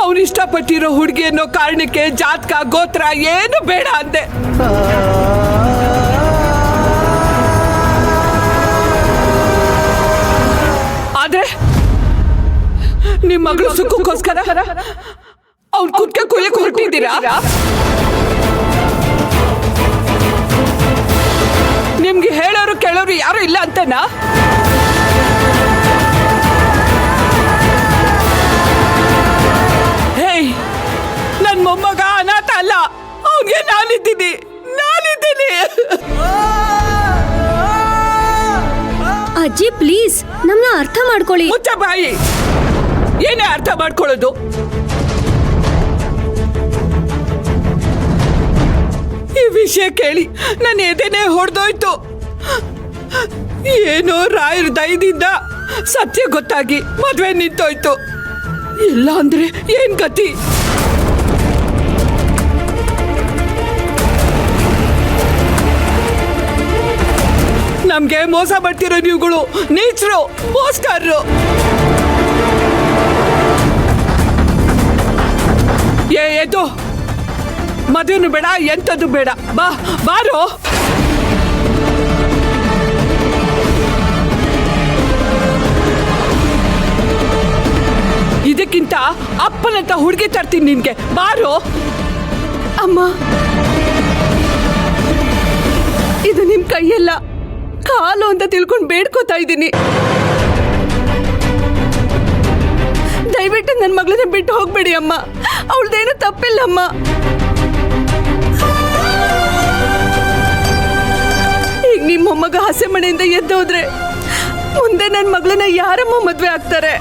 ಅವ್ನು ಇಷ್ಟಪಟ್ಟಿರೋ ಹುಡುಗಿ ಅನ್ನೋ ಕಾರಣಕ್ಕೆ ಜಾತಕ ಗೋತ್ರ ಏನು ಬೇಡ ಅಂದೆ. ಆದ್ರೆ ನಿಮ್ ಮಗಳು ಸುಖಕ್ಕೋಸ್ಕರ ಅವ್ನ್ ಕುಟ್ಕೆ ಕುಯ್ಯಕ್ಕೆ ಹೊರಟಿದ್ದೀರಾ? ನಿಮ್ಗೆ ಹೇಳೋರು ಕೇಳೋರು ಯಾರು ಇಲ್ಲ ಅಂತನಾ? ಹೇಯ್, ನನ್ ಮೊಮ್ಮಗ ಅನಾಥ ಅಲ್ಲ, ಅವನ್ಗೆ ನಾನಿದ್ದೀನಿ. ಅಜ್ಜಿ ಪ್ಲೀಸ್ ನಮ್ನ ಅರ್ಥ ಮಾಡ್ಕೊಳ್ಳಿ. ಮುಚ್ಚ ಬಾಯಿ. ಏನೇ ಅರ್ಥ ಮಾಡ್ಕೊಳ್ಳೋದು? ಈ ವಿಷಯ ಕೇಳಿ ನನ್ನ ಎದೆನೇ ಹೊಡೆದೋಯ್ತು. ಏನೋ ರಾಯರ ದಯದಿಂದ ಸತ್ಯ ಗೊತ್ತಾಗಿ ಮದ್ವೆ ನಿಂತೋಯ್ತು. ಇಲ್ಲ ಅಂದ್ರೆ ಏನ್ ಗತಿ? ನಮ್ಗೆ ಮೋಸ ಮಾಡ್ತಿರೋ ನೀವುಗಳು ನೀಚರು, ಮೋಸ್ಕರ್ರು. ಎದ್ದು ಮದುವೆನು ಬೇಡ, ಎಂಥದ್ದು ಬೇಡ. ಬಾರೋ. ಇದಕ್ಕಿಂತ ಅಪ್ಪನಂತ ಹುಡುಗಿ ತರ್ತೀನಿ ನಿನ್ಗೆ. ಬಾರೋ. ಅಮ್ಮ, ಇದು ನಿಮ್ ಕೈಯಲ್ಲ, ಕಾಲು ಅಂತ ತಿಳ್ಕೊಂಡು ಬೇಡ್ಕೋತಾ ಇದ್ದೀನಿ. ದಯವಿಟ್ಟು ನನ್ನ ಮಗಳನ್ನ ಬಿಟ್ಟು ಹೋಗ್ಬೇಡಿ ಅಮ್ಮ. ಅವಳದೇನು ತಪ್ಪಿಲ್ಲ ಅಮ್ಮ. ಈಗ ನಿಮ್ಮ ಮೊಮ್ಮಗ ಹಸೆ ಮನೆಯಿಂದ ಎದ್ದೋದ್ರೆ ಮುಂದೆ ನನ್ನ ಮಗಳನ್ನ ಯಾರಮ್ಮ ಮದ್ವೆ ಆಗ್ತಾರೆ?